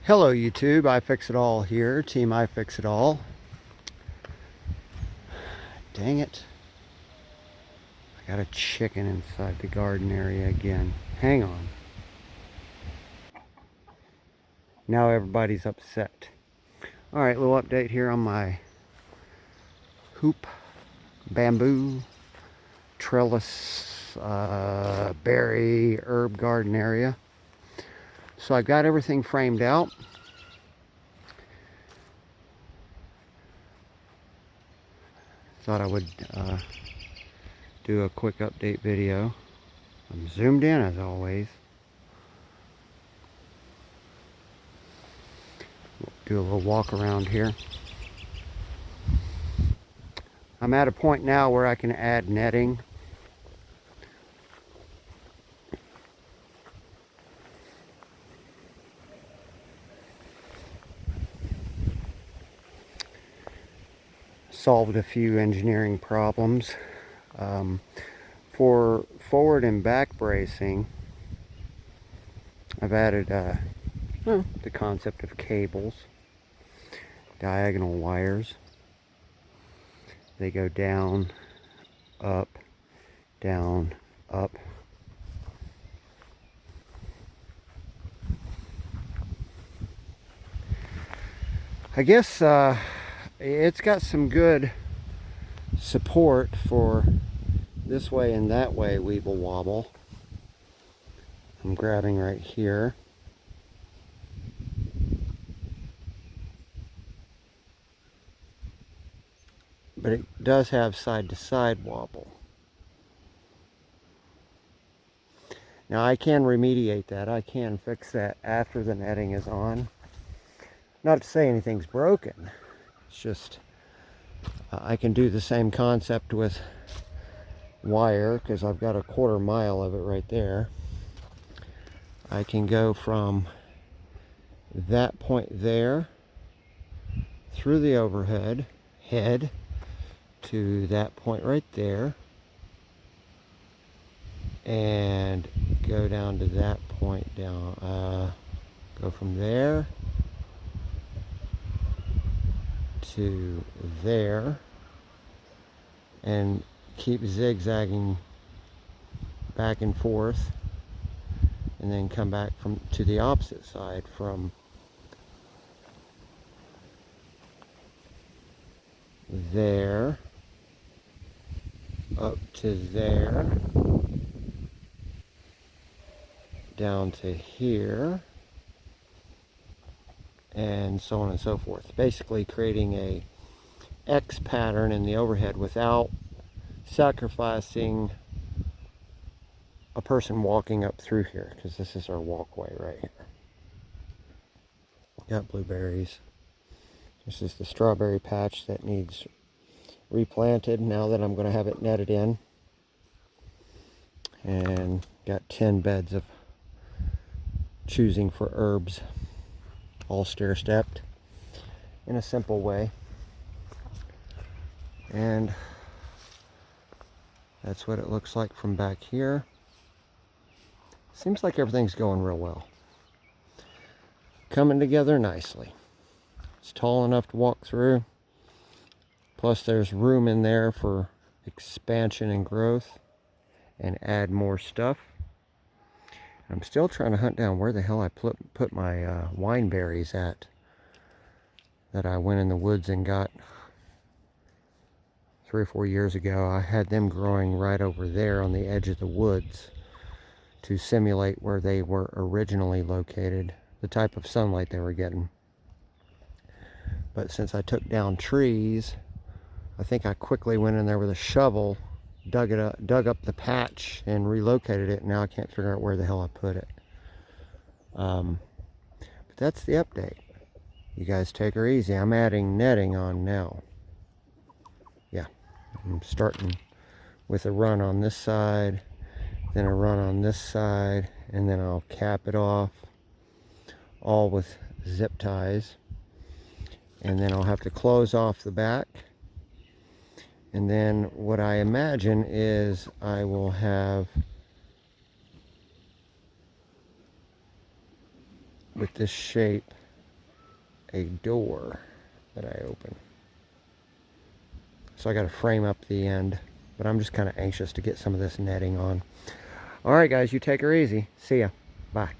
Hello YouTube, I Fix It All here, Team I Fix It All. Dang it. I got a chicken inside the garden area again. Hang on. Now everybody's upset. Alright, little update here on my hoop, bamboo, trellis, berry, herb garden area. So I've got everything framed out. Thought I would do a quick update video. I'm zoomed in as always. Do a little walk around here. I'm at a point now where I can add netting. Solved a few engineering problems. For forward and back bracing, I've added the concept of cables, diagonal wires. They go down, up, down, up. I guess it's got some good support for this way and that way weeble wobble. I'm grabbing right here. But it does have side to side wobble. Now I can remediate that. I can fix that after the netting is on. Not to say anything's broken. It's just I can do the same concept with wire because I've got a 1/4 mile of it right there. I can go from that point there through the overhead head to that point right there and go down to that point down. Go from there to there and keep zigzagging back and forth, and then come back from to the opposite side from there up to there, down to here, and so on and so forth. Basically creating a X pattern in the overhead without sacrificing a person walking up through here, because this is our walkway right here. Got blueberries. This is the strawberry patch that needs replanted now that I'm going to have it netted in. And got 10 beds of choosing for herbs, all stair-stepped in a simple way. And that's what it looks like from back here. Seems like everything's going real well. Coming together nicely. It's tall enough to walk through. Plus there's room in there for expansion and growth and add more stuff. I'm still trying to hunt down where the hell I put my wine berries at that I went in the woods and got 3 or 4 years ago. I had them growing right over there on the edge of the woods to simulate where they were originally located, the type of sunlight they were getting. But since I took down trees, I think I quickly went in there with a shovel, dug up the patch and relocated it, and now I can't figure out where the hell I put it. But that's the update. You guys take her easy. I'm adding netting on now. Yeah, I'm starting with a run on this side, then a run on this side, and then I'll cap it off, all with zip ties. And then I'll have to close off the back. And then what I imagine is I will have, with this shape, a door that I open. So I got to frame up the end, but I'm just kind of anxious to get some of this netting on. All right, guys, you take her easy. See ya. Bye.